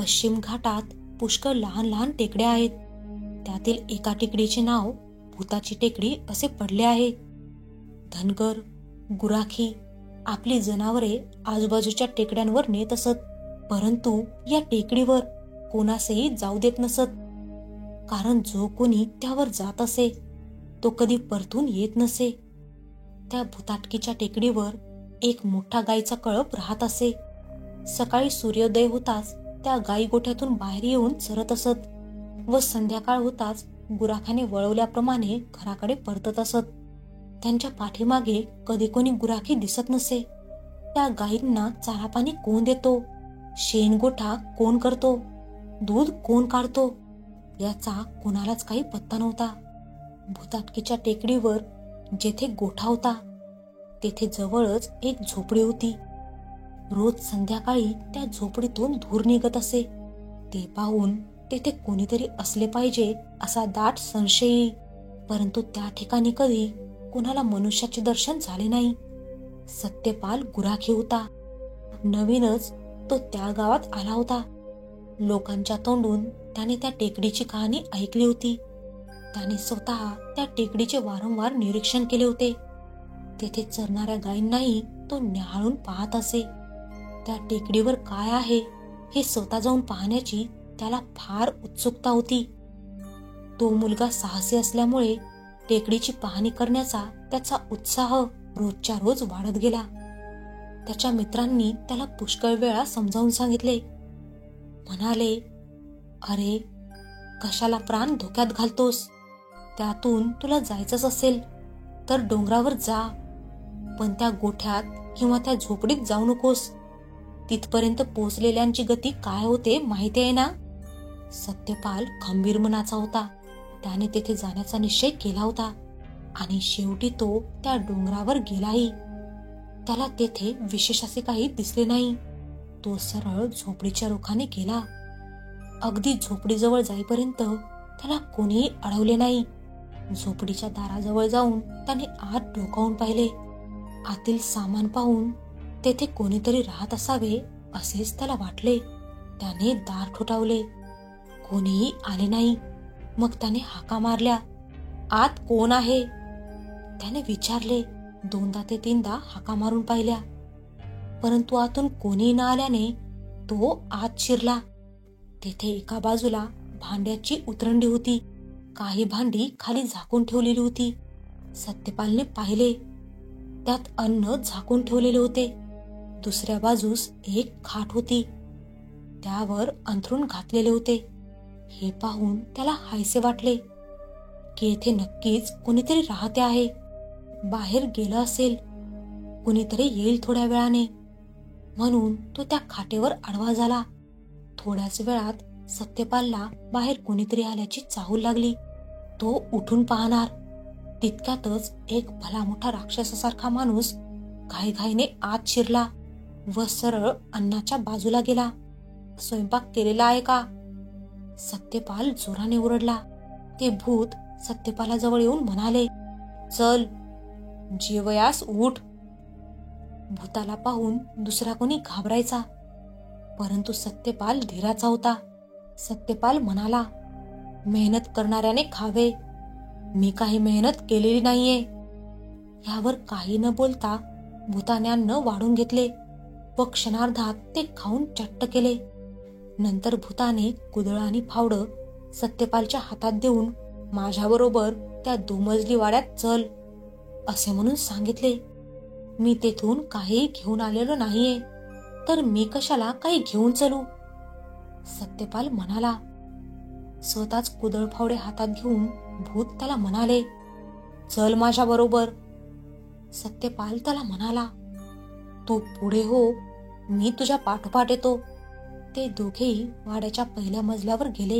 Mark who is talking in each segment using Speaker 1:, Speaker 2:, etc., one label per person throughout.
Speaker 1: पश्चिम घाटात पुष्कळ लहान लहान टेकड्या आहेत. त्यातील एका टेकडीचे नाव भूताची टेकडी असे पडले आहे. धनगर गुराखी आपली जनावरे आजूबाजूच्या टेकड्यांवर नेत असत, परंतु या टेकडीवर कोणासही जाऊ देत नसत. कारण जो कोणी त्यावर जात असे तो कधी परतून येत नसे. त्या भूताटकीच्या टेकडीवर एक मोठा गायीचा कळप राहत असे. सकाळी सूर्योदय होताच त्या गायी गोठ्यातून बाहेर येऊन चरत असत व संध्याकाळ होताच गुराखाने वळवल्याप्रमाणे घराकडे परतत असत. त्यांच्या पाठीमागे कधी कोणी गुराखी दिसत नसे. त्या गायींना चारा पाणी कोण देतो, शेण गोठा कोण करतो, दूध कोण काढतो याचा कोणालाच काही पत्ता नव्हता. भूताटकीच्या टेकडीवर जेथे गोठा होता तेथे जवळच एक झोपडी होती. रोज संध्याकाळी त्या झोपडीतून धूर निघत असे. ते पाहून तेथे कोणीतरी असले पाहिजे असा दाट संशय येई, परंतु त्या ठिकाणी कधी कोणाला मनुष्याचे दर्शन झाले नाही. सत्यपाल गुराखी होता. नवीनच तो त्या गावात आला होता. लोकांच्या तोंडून त्याने त्या टेकडीची कहाणी ऐकली होती. त्याने स्वतः त्या टेकडीचे वारंवार निरीक्षण केले होते. तेथे चरणाऱ्या गायींनाही तो न्याहाळून पाहत असे. त्या टेकडीवर काय आहे हे स्वतः जाऊन पाहण्याची त्याला फार उत्सुकता होती. तो मुलगा साहसी असल्यामुळे टेकडीची पाहणी करण्याचा त्याचा उत्साह रोजच्या रोज वाढत गेला. त्याच्या मित्रांनी त्याला पुष्कळ वेळा समजावून सांगितले. म्हणाले, अरे कशाला प्राण धोक्यात घालतोस? त्यातून तुला जायचंच असेल तर डोंगरावर जा, पण त्या गोठ्यात किंवा त्या झोपडीत जाऊ नकोस. तिथपर्यंत पोहोचलेल्यांची गती काय होते माहिती आहे ना? सत्यपाल खंबीर मनाचा होता. त्याने तेथे जाण्याचा निश्चय केला होता आणि शेवटी तो त्या डोंगरावर गेलाही. त्याला तेथे विशेष असे काही दिसले नाही. तो सरळ झोपडीच्या रुखाने गेला. अगदी झोपडीजवळ जाईपर्यंत त्याला कोणीही अडवले नाही. झोपडीच्या दाराजवळ जाऊन त्याने आत डोकावून पाहिले. आतील सामान पाहून तेथे कोणीतरी राहत असावे असेच त्याला वाटले. त्याने दार ठोठावले. कोणीही आले नाही. मग त्याने हाका मारल्या. आत कोण आहे? त्याने विचारले. 2दा ते 3दा हाका मारून पाहिल्या, परंतु आतून कोणी न आल्याने तो आत शिरला. तेथे एका बाजूला भांड्याची उतरंडी होती. काही भांडी खाली झाकून ठेवलेली होती. सत्यपालने पाहिले, त्यात अन्न झाकून ठेवलेले होते. दुसऱ्या बाजूस एक खाट होती, त्यावर अंथरूण घातलेले होते. हे पाहून त्याला हायसे वाटले की येथे नक्कीच कोणीतरी राहते आहे. बाहेर गेलं असेल, कुणीतरी येईल थोड्या वेळाने, म्हणून तो त्या खाटेवर आडवा झाला. थोड्याच वेळात सत्यपालला बाहेर कोणीतरी आल्याची चाहूल लागली. तो उठून पाहणार, तितक्यातच एक भला मोठा राक्षसासारखा माणूस घाईघाईने आत शिरला व सरळ अन्नाच्या बाजूला गेला. स्वयंपाक केलेला आहे का? सत्यपाल जोराने ओरडला. ते भूत सत्यपालाजवळ येऊन म्हणाले, चल जेवयास उठ. भूताला पाहून दुसरा कोणी घाबरायचा, परंतु सत्यपाल धीराचा होता. सत्यपाल म्हणाला, मेहनत करणाऱ्याने खावे, मी काही मेहनत केलेली नाहीये. यावर काही न बोलता भूताने अन्न वाढून घेतले व क्षणार्धात ते खाऊन चट्ट केले. नंतर भूताने कुदळ आणि फावडं सत्यपालच्या हातात देऊन माझ्याबरोबर त्या 2 मजली वाड्यात चल असे म्हणून सांगितले. मी तेथून काही घेऊन आलेलो नाहीये, तर मी कशाला काही घेऊन चलू? सत्यपाल म्हणाला. स्वतःच कुदळ फावडे हातात घेऊन भूत त्याला म्हणाले, चल माझ्या बरोबर. सत्यपाल त्याला म्हणाला, तू पुढे हो, मी तुझ्या पाठोपाठ येतो. ते दोघेही वाड्याच्या पहिल्या मजल्यावर गेले.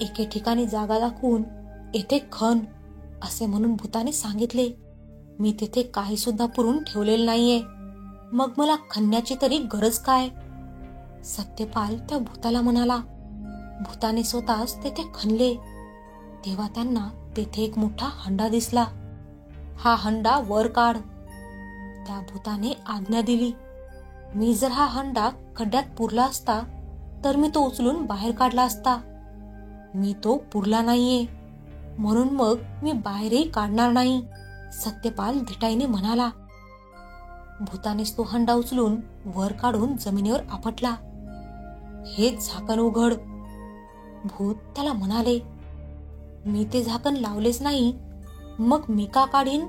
Speaker 1: एके ठिकाणी जागा दाखवून येथे खण असे म्हणून भूताने सांगितले. मी तेथे काही सुद्धा पुरून ठेवलेले नाहीये, मग मला खणण्याची तरी गरज काय? सत्यपाल त्या भूताला म्हणाला. भूताने स्वतःच तेथे खणले. तेव्हा त्यांना तेथे एक मोठा हंडा दिसला. हा हंडा वर काढ. त्या भूताने आज्ञा दिली. मी जर हा हंडा खड्ड्यात पुरला असता तर मी तो उचलून बाहेर काढला असता. मी तो पुरला नाहीये, म्हणून मग मी बाहेरही काढणार नाही, सत्यपाल धिटाईने म्हणाला. भूतानेच तो हंडा उचलून वर काढून जमिनीवर आपटला. हे झाकण उघड. भूत त्याला म्हणाले. मी ते झाकण लावलेच नाही, मग मी का काढीन,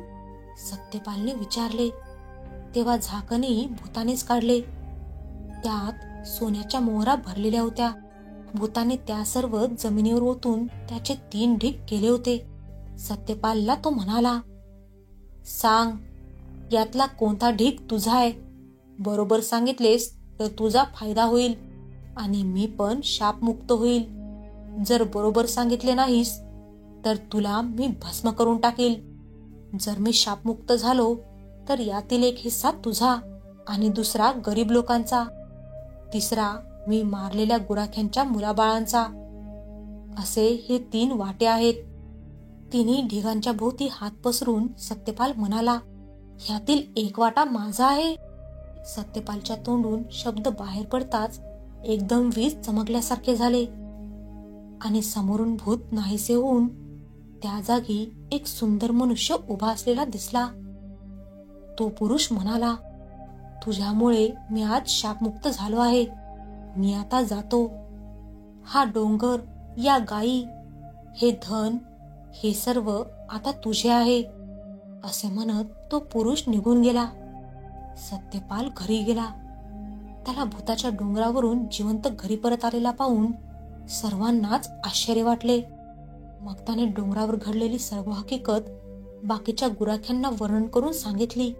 Speaker 1: सत्यपालने विचारले. तेव्हा झाकणही भूतानेच काढले. त्यात सोन्याच्या मोहरा भरलेल्या होत्या. भूताने त्या सर्व जमिनीवर ओतून त्याचे 3 ढीग केले होते. सत्यपालला तो म्हणाला, सांग, यातला कोणता ढीग तुझा आहे? बरोबर सांगितलेस तर तुझा फायदा होईल आणि मी पण शापमुक्त होईल. जर बरोबर सांगितले नाहीस तर तुला मी भस्म करून टाकेल. जर मी शापमुक्त झालो तर यातील एक हिस्सा तुझा आणि दुसरा गरीब लोकांचा, तिसरा मी मारलेल्या गुराख्यांच्या मुलाबाळांचा. असे हे 3 वाटे आहेत. तिन्ही ढिगांच्या भोवती हात पसरून सत्यपाल म्हणाला, ह्यातील एक वाटा माझा आहे. सत्यपालच्या तोंडून शब्द बाहेर पडताच एकदम वीज चमकल्यासारखे झाले आणि समोरून भूत नाहीसे होऊन त्या जागी एक सुंदर मनुष्य उभा असलेला दिसला. तो पुरुष म्हणाला, तुझ्यामुळे मी आज शापमुक्त झालो आहे. मी आता जातो. हा डोंगर, या गायी, हे धन, हे सर्व आता तुझे आहे, असे म्हणत तो पुरुष निघून गेला. सत्यपाल घरी गेला. त्याला भूताच्या डोंगरावरून जिवंत घरी परत आलेला पाहून सर्वांनाच आश्चर्य वाटले. मग त्याने डोंगरावर घडलेली सर्व हकीकत बाकीच्या गुराख्यांना वर्णन करून सांगितली.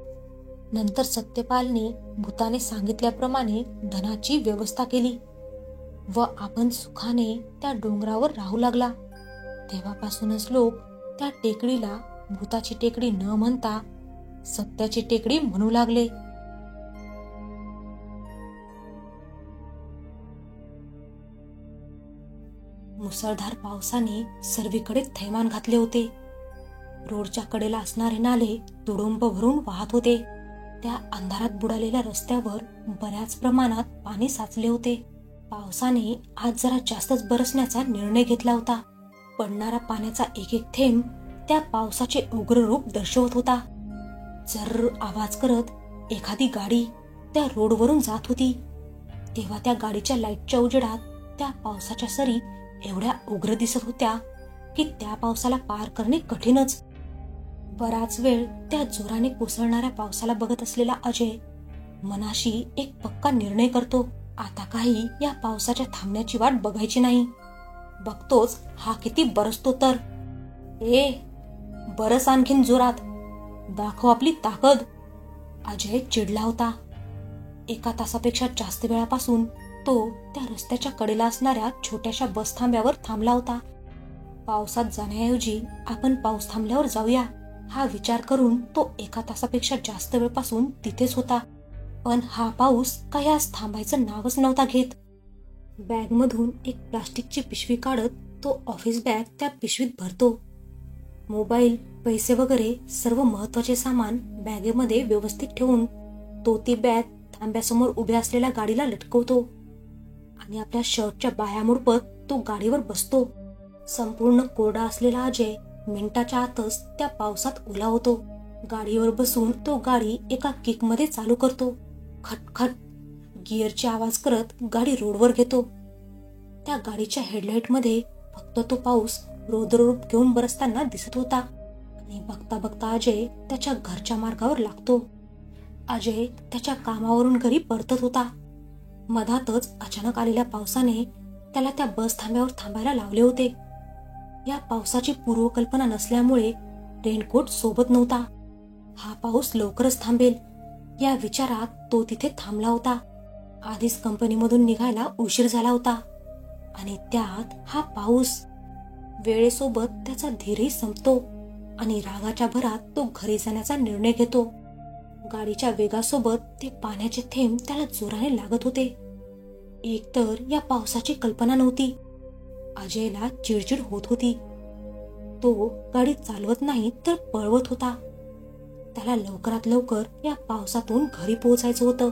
Speaker 1: नंतर सत्यपालने भूताने सांगितल्याप्रमाणे धनाची व्यवस्था केली व आपण सुखाने त्या डोंगरावर राहू लागला. तेव्हापासूनच लोक त्या टेकडीला भूताची टेकडी न म्हणता सत्याची टेकडी म्हणू लागले. मुसळधार पावसाने सर्वीकडे थैमान घातले होते. रोडच्या कडेला असणारे नाले तुडुंब भरून वाहत होते. त्या अंधारात बुडालेल्या रस्त्यावर बऱ्याच प्रमाणात पाणी साचले होते. पावसाने आज जरा जास्तच बरसण्याचा निर्णय घेतला होता. पडणारा पाण्याचा एक एक थेंब त्या पावसाचे उग्र रूप दर्शवत होता. जर आवाज करत एखादी गाडी त्या रोडवरून जात होती, तेव्हा त्या गाडीच्या लाईटच्या उजेडात त्या पावसाच्या सरी एवढ्या उग्र दिसत होत्या की त्या पावसाला पार करणे कठीणच. बराच वेळ त्या जोराने कोसळणाऱ्या पावसाला बघत असलेला अजय मनाशी एक पक्का निर्णय करतो. आता काही या पावसाच्या थांबण्याची वाट बघायची नाही. बघतोच हा किती बरसतो तर. बरस आणखीन जोरात, दाखव आपली ताकद. अजय चिडला होता. 1 तासापेक्षा जास्त वेळापासून तो त्या रस्त्याच्या कडेला असणाऱ्या छोट्याशा बस थांब्यावर थांबला होता. पावसात जाण्याऐवजी आपण पाऊस थांबल्यावर जाऊया, हा विचार करून तो 1 तासापेक्षा जास्त वेळपासून तिथेच होता. पण हा पाऊस काही आज थांबायचं नावच नव्हता घेत. बॅगमधून एक प्लास्टिकची पिशवी काढत तो ऑफिस बॅग त्या पिशवीत भरतो. मोबाईल, पैसे वगैरे सर्व महत्वाचे सामान बॅगेमध्ये व्यवस्थित ठेवून तो ती बॅग थांब्यासमोर उभ्या असलेल्या गाडीला लटकवतो आणि आपल्या शर्टच्या बाह्यामुडपत तो गाडीवर बसतो. संपूर्ण कोरडा असलेला अजय मिनिटाच्या आतच त्या पावसात ओला होतो. गाडीवर बसून तो गाडी एका किकमध्ये चालू करतो. खटखट गिअरचे आवाज करत गाडी रोडवर घेतो. त्या गाडीच्या हेडलाईटमध्ये फक्त तो पाऊस रौद्ररूप घेऊन बरसताना दिसत होता आणि बघता बघता अजय त्याच्या घरच्या मार्गावर लागतो. अजय त्याच्या कामावरून घरी परतत होता. मधातच अचानक आलेल्या पावसाने त्याला त्या बस थांब्यावर थांबायला लावले होते. या पावसाची पूर्वकल्पना नसल्यामुळे रेनकोट सोबत नव्हता. हा पाऊस लवकरच थांबेल या विचारात तो तिथे थांबला होता. आधीच कंपनीमधून निघायला उशीर झाला होता आणि त्यात हा पाऊस. वेळेसोबत त्याचा धीरही संपतो आणि रागाच्या भरात तो घरी जाण्याचा निर्णय घेतो. गाडीच्या वेगासोबत ते पाण्याचे थेंब त्याला जोराने लागत होते. एकतर या पावसाची कल्पना नव्हती. अजयला चिडचिड होत होती. तो गाडी चालवत नाही तर पळवत होता. त्याला लवकरात लवकर या पावसातून घरी पोहोचायचं होतं,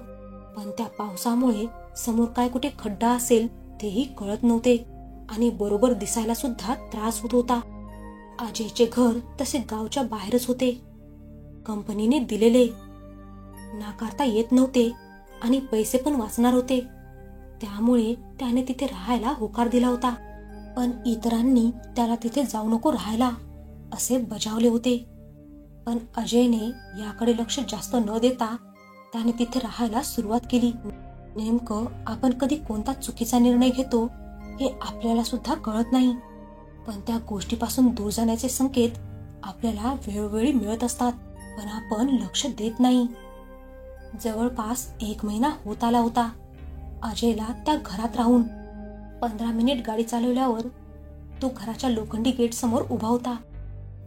Speaker 1: पण त्या पावसामुळे समोर काय कुठे खड्डा असेल तेही कळत नव्हते आणि बरोबर दिसायला सुद्धा त्रास होत होता. अजयचे घर तसे गावच्या बाहेरच होते. कंपनीने दिलेले, नाकारता येत नव्हते आणि पैसे पण वाचणार होते. त्यामुळे त्याने तिथे राहायला होकार दिला होता. पण इतरांनी त्याला तिथे जाऊ नको राहायला असे बजावले होते. पण अजयने याकडे लक्ष जास्त न देता त्याने तिथे राहायला सुरुवात केली. नेमकं आपण कधी कोणता चुकीचा निर्णय घेतो हे आपल्याला सुद्धा कळत नाही. पण त्या गोष्टीपासून दूर जाण्याचे संकेत आपल्याला वेळोवेळी मिळत असतात, पण आपण लक्ष देत नाही. जवळपास 1 महिना होत आला होता अजयला त्या घरात राहून. 15 मिनिट गाडी चालवल्यावर तो घराच्या लोखंडी गेट समोर उभा होता.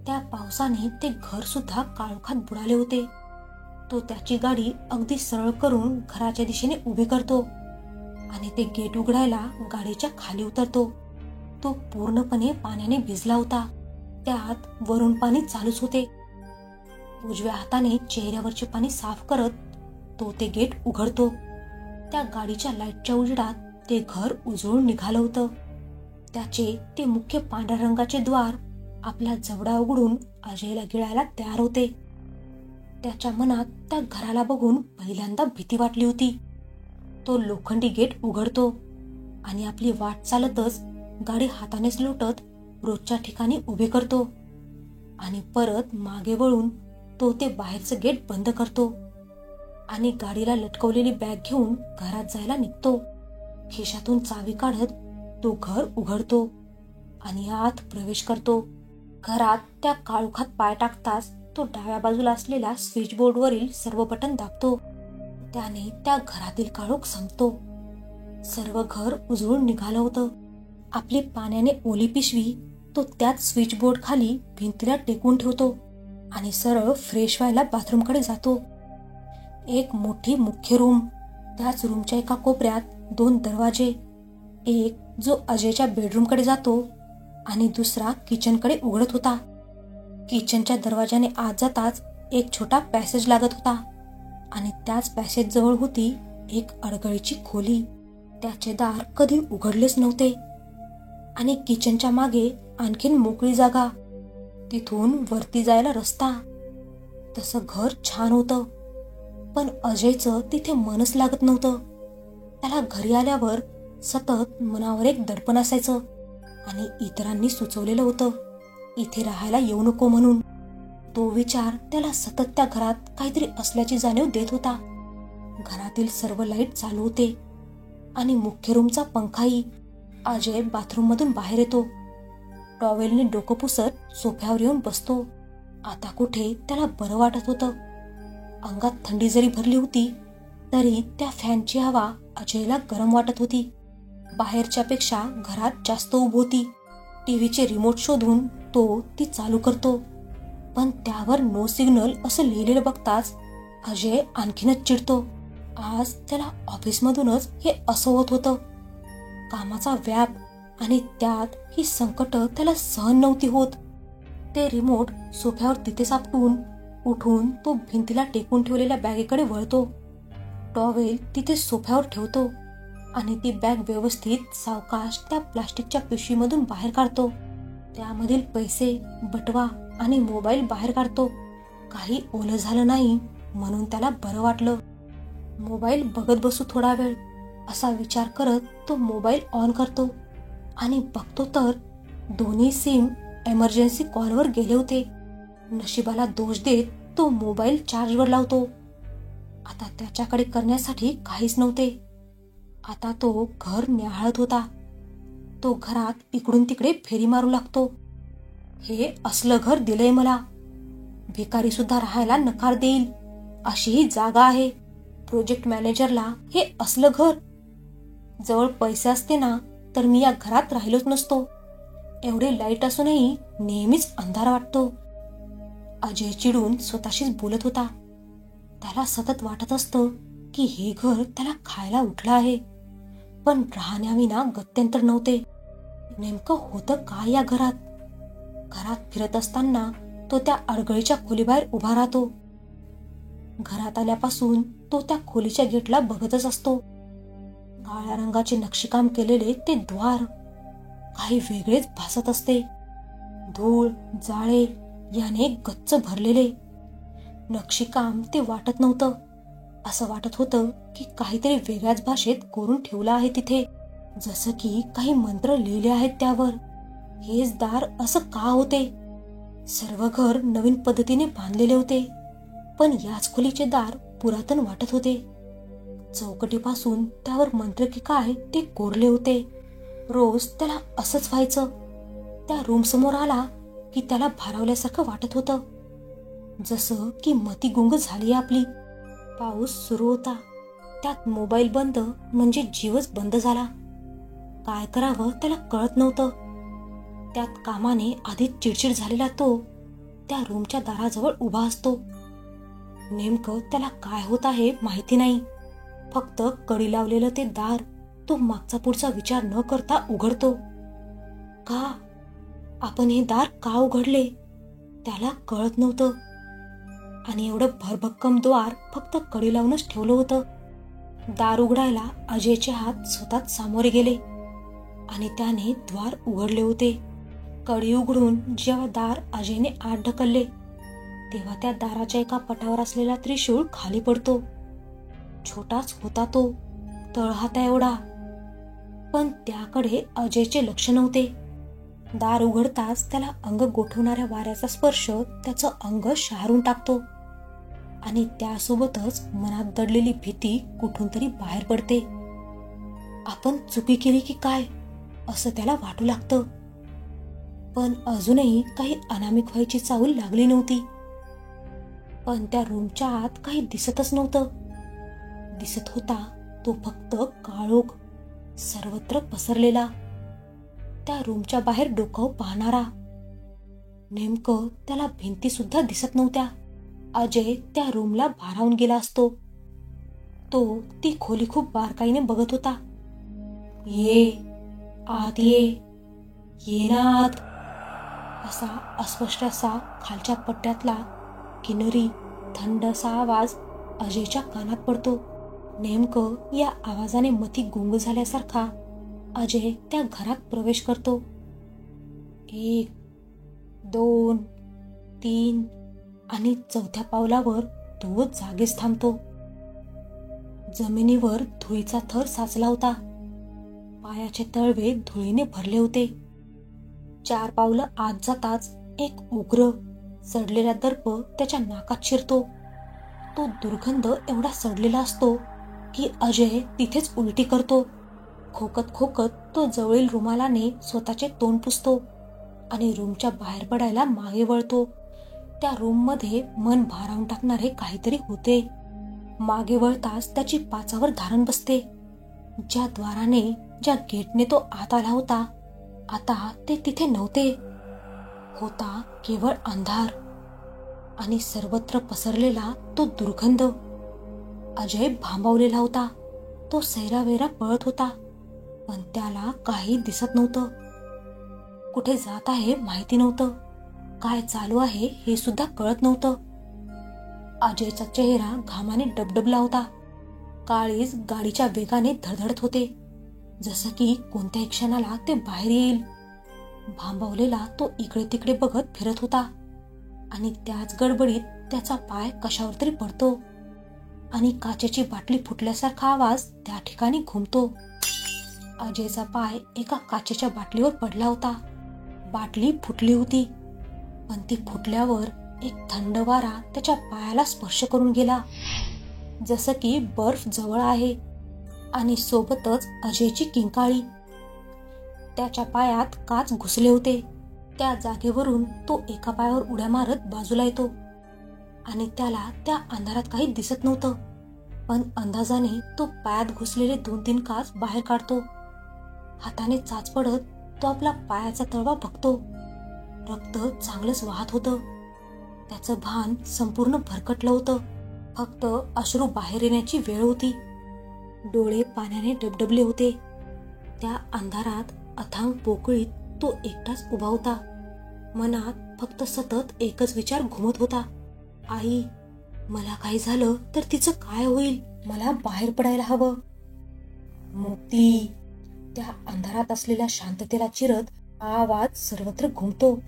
Speaker 1: त्या पावसाने ते घर सुद्धा काळोखात बुडाले होते. तो त्याची गाडी अगदी सरळ करून घराच्या दिशेने उभी करतो आणि ते गेट उघडायला गाडीच्या खाली उतरतो. तो पूर्णपणे पाण्याने भिजला होता. त्यात वरून पाणी चालूच होते. उजव्या हाताने चेहऱ्यावरचे पाणी साफ करत तो ते गेट उघडतो. त्या गाडीच्या लाईटच्या उजेडात ते घर उजळून निघालं होतं. त्याचे ते मुख्य पांढऱ्या रंगाचे द्वार आपला जबडा उघडून अजयला गिळायला तयार होते. त्याच्या मनात त्या घराला बघून पहिल्यांदा भीती वाटली होती. तो लोखंडी गेट उघडतो आणि आपली वाट चालतच गाडी हातानेच लोटत रोजच्या ठिकाणी उभी करतो आणि परत मागे वळून तो ते बाहेरचं गेट बंद करतो आणि गाडीला लटकवलेली बॅग घेऊन घरात जायला निघतो. खिशातून चावी काढत तो घर उघडतो आणि आत प्रवेश करतो. घरात त्या काळोखात पाय टाकताच तो डाव्या बाजूला असलेल्या स्विच बोर्डवरील सर्व बटन दाबतो. त्याने त्या घरातील काळोख संपतो. सर्व घर उजळून निघालं होतं. आपली पाण्याने ओली पिशवी तो त्याच स्विच बोर्ड खाली भिंतीला टेकून ठेवतो आणि सरळ फ्रेश व्हायला बाथरूमकडे जातो. एक मोठी मुख्य रूम, त्याच रूमच्या एका कोपऱ्यात 2 दरवाजे, एक जो अजयच्या बेडरूमकडे जातो आणि दुसरा किचनकडे उघडत होता. किचनच्या दरवाजाने आत जाताच एक छोटा पॅसेज लागत होता आणि त्याच पॅसेज जवळ होती एक अडगळीची खोली. त्याचे दार कधी उघडलेच नव्हते आणि किचनच्या मागे आणखीन मोकळी जागा, तिथून वरती जायला रस्ता. तसं घर छान होतं, पण अजयचं तिथे मनच लागत नव्हतं. त्याला घरी आल्यावर सतत मनावर एक दडपण असायचं आणि इतरांनी सुचवलेलं होतं इथे राहायला येऊ नको म्हणून. तो विचार त्याला सतत त्या घरात काहीतरी असल्याची जाणीव देत होता. घरातील सर्व लाईट चालू होते आणि मुख्य रूमचा पंखाही. अजय बाथरूम मधून बाहेर येतो. टॉवेलने डोकं पुसत सोफ्यावर येऊन बसतो. आता कुठे त्याला बरं वाटत होतं. अंगात थंडी जरी भरली होती तरी त्या फॅनची हवा अजयला गरम वाटत होती. बाहेरच्या पेक्षा घरात जास्त ऊब होती. टीव्हीचे रिमोट शोधून तो ती चालू करतो, पण त्यावर नो सिग्नल असं लिहिलेलं बघताच अजय आणखीनच चिडतो. आज त्याला ऑफिसमधूनच हे असं होत होतं. कामाचा व्याप आणि त्यात ही संकट त्याला सहन नव्हती होत. ते रिमोट सोफ्यावर तिथेच आपटून उठून तो भिंतीला टेकून ठेवलेल्या बॅगेकडे वळतो. टॉवेल तिथे सोफ्यावर ठेवतो आणि ती बॅग व्यवस्थित सावकाश त्या प्लास्टिकच्या पिशवीमधून बाहेर काढतो. त्यामधील पैसे, बटवा आणि मोबाईल बाहेर काढतो. काही ओलं झालं नाही म्हणून त्याला बरं वाटलं. मोबाईल बघत बसू थोडा वेळ असा विचार करत तो मोबाईल ऑन करतो आणि बघतो तर दोन्ही सिम एमर्जन्सी कॉलवर गेले होते. नशिबाला दोष देत तो मोबाईल चार्जवर लावतो. आता त्याच्याकडे करण्यासाठी काहीच नव्हते. आता तो घर न्याहाळत होता. तो घरात इकडून तिकडे फेरी मारू लागतो. हे असलं घर दिलंय मला. भिकारी सुद्धा राहायला नकार देईल अशी ही जागा आहे. प्रोजेक्ट मॅनेजरला हे असलं घर. जवळ पैसे असते ना तर मी या घरात राहिलोच नसतो. एवढे लाईट असूनही नेहमीच अंधार वाटतो. अजय चिडून स्वतःशीच बोलत होता. त्याला सतत वाटत असतं की हे घर त्याला खायला उठलं आहे, पण राहण्याविना गत्यंतर नव्हते. नेमकं होतं काय या घरात? घरात फिरत असताना तो त्या अडगळीच्या खोलीबाहेर उभा राहतो. घरात आल्यापासून तो त्या खोलीच्या गेटला बघतच असतो. काळ्या रंगाचे नक्षीकाम केलेले ते द्वार काही वेगळेच भासत असते. धूळ जाळे याने गच्च भरलेले. नक्षीकाम ते वाटत नव्हतं. असं वाटत होतं की काहीतरी वेगळ्याच भाषेत कोरून ठेवलं आहे तिथे, जसं की काही मंत्र लिहिले आहेत त्यावर. हेच दार असं का होते? सर्व घर नवीन पद्धतीने बांधलेले होते, पण याच खोलीचे दार पुरातन वाटत होते. चौकटीपासून त्यावर मंत्र की काय ते कोरले होते. रोज त्याला असंच व्हायचं. त्या रूम समोर आला की त्याला भारावल्यासारखं वाटत होतं, जसं की मती गुंग झाली आपली. पाऊस सुरू होता. त्यात मोबाईल बंद म्हणजे जीवच बंद झाला. काय करावं त्याला कळत नव्हतं. त्यात कामाने आधीच चिडचिड झालेला तो त्या रूमच्या दाराजवळ उभा असतो. नेमकं त्याला काय होत आहे माहिती नाही. फक्त कडी लावलेलं ते दार तो मागचा पुढचा विचार न करता उघडतो. का? आपण हे दार का उघडले त्याला कळत नव्हतं. आणि एवढं भरभक्कम द्वार फक्त कडी लावूनच ठेवलं होतं. दार उघडायला अजयचे हात स्वतःच सामोरे गेले आणि त्याने द्वार उघडले होते. कडी उघडून जेव्हा दार अजयने आत ढकलले तेव्हा त्या दाराच्या एका पटावर असलेला त्रिशूळ खाली पडतो. छोटाच होता तो, तळहाता एवढा, पण त्याकडे अजयचे लक्ष नव्हते. दार उघडताच त्याला अंग गोठवणाऱ्या वाऱ्याचा स्पर्श त्याचं अंग शहारून टाकतो आणि त्यासोबतच मनात दडलेली भीती कुठून तरी बाहेर पडते. आपण चुकी केली की काय असं त्याला वाटू लागतं. पण अजूनही काही अनामिक व्हायची चाहूल लागली नव्हती. पण त्या रूमच्या आत काही दिसतच नव्हतं. दिसत होता तो फक्त काळोख, सर्वत्र पसरलेला. त्या रूमच्या बाहेर डोकावून पाहणारा. नेमकं त्याला भिंती सुद्धा दिसत नव्हत्या. अजय त्या रूमला भारावून गेला असतो. तो ती खोली खूप बारकाईने बघत होता. ये आत ये ना आत, असा अस्पष्ट असा खालच्या पट्ट्यातला किन्नरी थंड असा आवाज अजयच्या कानात पडतो. नेमकं या आवाजाने मती गुंग झाल्यासारखा अजय त्या घरात प्रवेश करतो. 1, 2, 3 आणि चौथ्या पावलावर तो जागेच थांबतो. जमिनीवर धुळीचा थर साचला होता. पायाचे तळवे धुळीने भरले होते. 4 पावलं आत जाताच एक उग्र सडलेला दर्प त्याच्या नाकात शिरतो. तो दुर्गंध एवढा सडलेला असतो की अजय तिथेच उलटी करतो. खोकत खोकत तो जवळील रुमालाने स्वतःचे तोंड पुसतो आणि रूमच्या बाहेर पडायला मागे वळतो. त्या रूममध्ये मन भारावून टाकणारे काहीतरी होते. मागे वळताच त्याची पाचावर धारण बसते. ज्या द्वाराने, ज्या गेटने तो आत आला होता, आता ते तिथे नव्हते. होता केवळ अंधार आणि सर्वत्र पसरलेला तो दुर्गंध. अजय भांबावलेला होता. तो सैरावैरा पळत होता, पण त्याला काही दिसत नव्हतं. कुठे जात आहे माहिती नव्हतं. काय चालू आहे हे सुद्धा कळत नव्हतं. अजयचा चेहरा घामाने डबडबला होता. काळीज गाडीच्या वेगाने धडधडत होते, जसं की कोणत्याही क्षणाला ते बाहेर येईल. भांबावलेला तो इकडे तिकडे बघत फिरत होता आणि त्याच गडबडीत त्याचा पाय कशावर तरी पडतो आणि काचेची बाटली फुटल्यासारखा आवाज त्या ठिकाणी घुमतो. अजयचा पाय एका काचेच्या बाटलीवर पडला होता. बाटली फुटली होती, पण ती फुटल्यावर एक थंड वारा त्याच्या पायाला स्पर्श करून गेला, जसं की बर्फ जवळ आहे. आणि सोबतच अजयची किंकाळी. त्याच्या पायात काच घुसले होते. त्या जागेवरून तो एका पायावर उड्या मारत बाजूला येतो आणि त्याला त्या अंधारात काही दिसत नव्हतं, पण अंदाजाने तो पायात घुसलेले 2-3 काच बाहेर काढतो. हाताने चाच पडत तो आपला पायाचा तळवा बघतो. रक्त चांगलंच वाहत होतं. त्याचं भान संपूर्ण भरकटलं होतं. फक्त अश्रू बाहेर येण्याची वेळ होती. डोळे पाण्याने डबडबले होते. त्या अंधारात अथांग पोकळीत तो एकटाच उभा होता. मनात फक्त सतत एकच विचार घुमत होता. आई, मला काही झालं तर तिचं काय होईल? मला बाहेर पडायला हवं. मुक्ती. त्या अंधारात असलेल्या शांततेला चिरत हा आवाज सर्वत्र घुमतो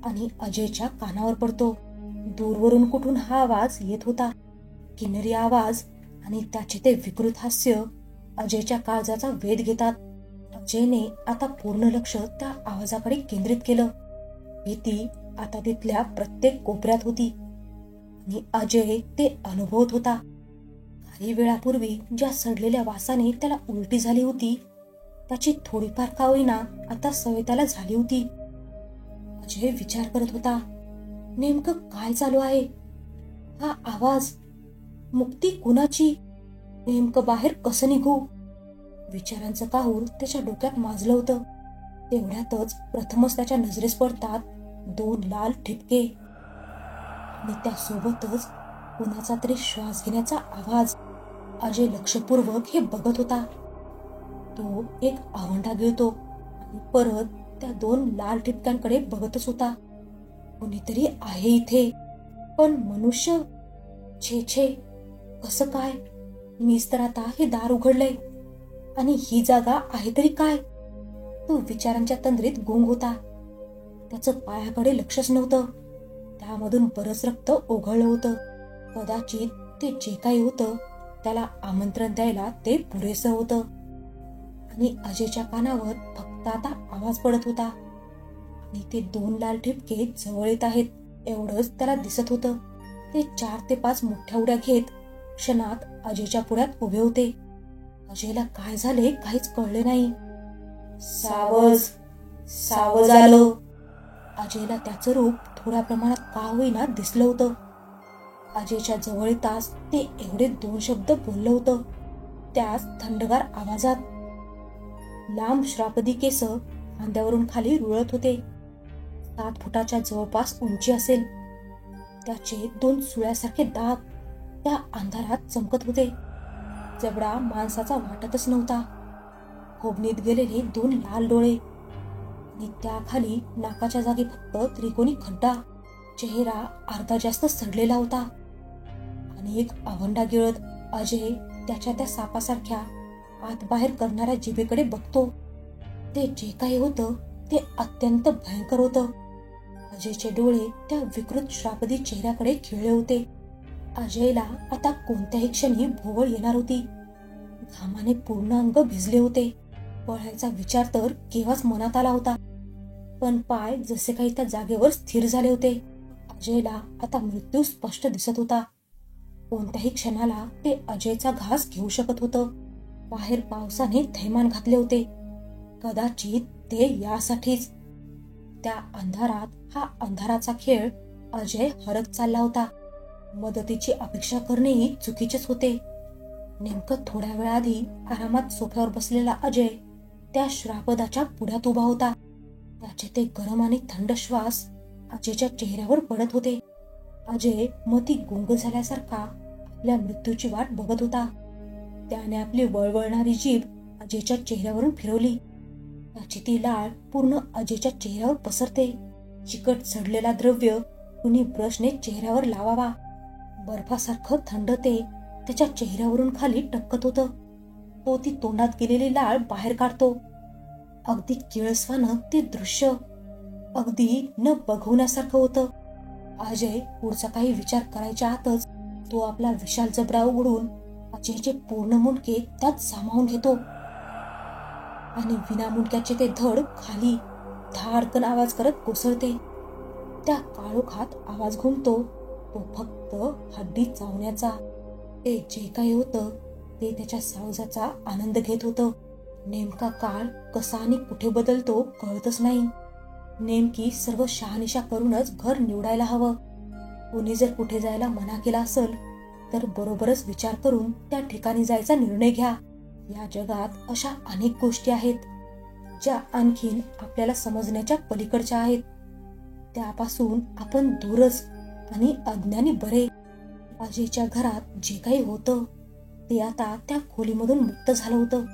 Speaker 1: आणि अजयच्या कानावर पडतो. दूरवरून कुठून हा आवाज येत होता. किन्नरी आवाज आणि त्याचे ते विकृत हास्य अजयच्या काळजाचा वेध घेतात. अजयने आता पूर्ण लक्ष त्या आवाजाकडे केंद्रित केलं. भीती आता तिथल्या प्रत्येक कोपऱ्यात होती आणि अजय ते अनुभवत होता. काही वेळापूर्वी ज्या सडलेल्या वासाने त्याला उलटी झाली होती त्याची थोडीफार का होईना आता सवय त्याला झाली होती. अजय विचार करत होता, नेमकं काय चालू आहे? हा आवाज, मुक्ती कुणाची? नेमकं बाहेर कसं निघू? विचारांचं काहूर त्याच्या डोक्यात माजलं होतं. तेवढ्यातच प्रथमच त्याच्या नजरेस पडतात 2 लाल ठिपके आणि त्यासोबतच कुणाचा तरी श्वास घेण्याचा आवाज. अजय लक्षपूर्वक हे बघत होता. तो एक आवंढा गिळतो आणि परत त्या 2 लाल ठिपक्यांकडे बघतच होता. कोणीतरी आहे इथे, पण मनुष्य? छे छे, कसं काय? मीच तर आता हे दार उघडलंय आणि ही जागा आहे तरी काय? तो विचारांच्या तंद्रीत गुंग होता. त्याचं पायाकडे लक्षच नव्हतं. त्यामधून बरंच रक्त ओघळलं होतं. कदाचित ते जे काही होतं त्याला आमंत्रण द्यायला ते पुरेसं होतं. आणि अजयच्या कानावर फक्त आता आवाज पडत होता आणि ते 2 लाल ठिपके जवळ येत आहेत एवढंच त्याला दिसत होतं. ते 4 ते 5 मोठ्या उड्या घेत क्षणात अजयच्या पुढ्यात उभे होते. अजयला काय झाले काहीच कळले नाही. सावज, सावज आलो. अजयला त्याचं रूप थोड्या प्रमाणात का होईना दिसलं होतं. अजयच्या जवळ येताच ते एवढे 2 शब्द बोललं होतं, त्याच थंडगार आवाजात. लांब श्रापदी केस खांद्यावरून खाली रुळत होते. 7 फुटाच्या जवळपास उंची असेल. त्याचे 2 सुळ्यासारखे दात त्या अंधारात चमकत होते. जबडा माणसाचा वाटतच नव्हता. खोबणीत गेलेले 2 लाल डोळे आणि त्याखाली नाकाच्या जागी फक्त त्रिकोणी खड्डा. चेहरा अर्धा जास्त सडलेला होता आणि एक आवंढा गिळत अजय त्याच्या त्या सापासारख्या आत बाहेर करणाऱ्या जिभेकडे बघतो. ते जे काही होतं ते अत्यंत भयंकर होतं. अजयचे डोळे त्या विकृत श्रापदी चेहऱ्याकडे खिळले होते. अजयला आता कोणत्याही क्षणी भोवळ येणार होती. घामाने पूर्ण अंग भिजले होते. पळायचा विचार तर केव्हाच मनात आला होता, पण पाय जसे काही त्या जागेवर स्थिर झाले होते. अजयला आता मृत्यू स्पष्ट दिसत होता. कोणत्याही क्षणाला ते अजयचा घास घेऊ शकत होतं. बाहेर पावसाने थैमान घातले होते. कदाचित ते यासाठीच. त्या अंधारात हा अंधाराचा खेळ अजय हरत चालला होता. मदतीची अपेक्षा करणेही चुकीचेच होते. नेमकं थोड्या वेळाआधी आरामात सोफ्यावर बसलेला अजय त्या श्रापदाच्या पुढ्यात उभा होता. त्याचे ते गरम आणि थंड श्वास अजयच्या चेहऱ्यावर पडत होते. अजय मती गुंग झाल्यासारखा आपल्या मृत्यूची वाट बघत होता. त्याने आपली वळवळणारी जीभ अजयच्या चेहऱ्यावरून फिरवली. त्याची ती लाळ पूर्ण अजयच्या चेहऱ्यावर पसरते. चिकट सडलेला द्रव्य कुणी ब्रशने चेहऱ्यावर लावावा. बर्फासारखं थंड ते त्याच्या चेहऱ्यावरून खाली टपकत होतं. तो ती तोंडात गेलेली लाळ बाहेर काढतो. अगदी किळसवानं ते दृश्य, अगदी न बघवण्यासारखं होतं. अजय पुढचा काही विचार करायच्या आतच तो आपला विशाल जबडा उघडून अजयचे पूर्ण मुंडके त्यात सामावून घेतो आणि विना मुंडक्याचे ते धड खाली धाडकन आवाज करत कोसळते. त्या काळोखात आवाज घुमतो तो फक्त हड्डी चावण्याचा. ते जे काही होतं ते त्याच्या सावजाचा आनंद घेत होतं. नेमका काळ कसा आणि कुठे बदलतो कळतच नाही. नेमकी सर्व शहानिशा करूनच घर निवडायला हवं. कोणी जर कुठे जायला मना केला असेल तर बरोबरच विचार करून त्या ठिकाणी जायचा निर्णय घ्या. या जगात अशा अनेक गोष्टी आहेत ज्या आणखीन आपल्याला समजण्याच्या पलीकडच्या आहेत. त्यापासून आपण दूरच आणि अज्ञानी बरे. अजयच्या घरात जे काही होतं ते आता त्या खोलीमधून मुक्त झालं होतं.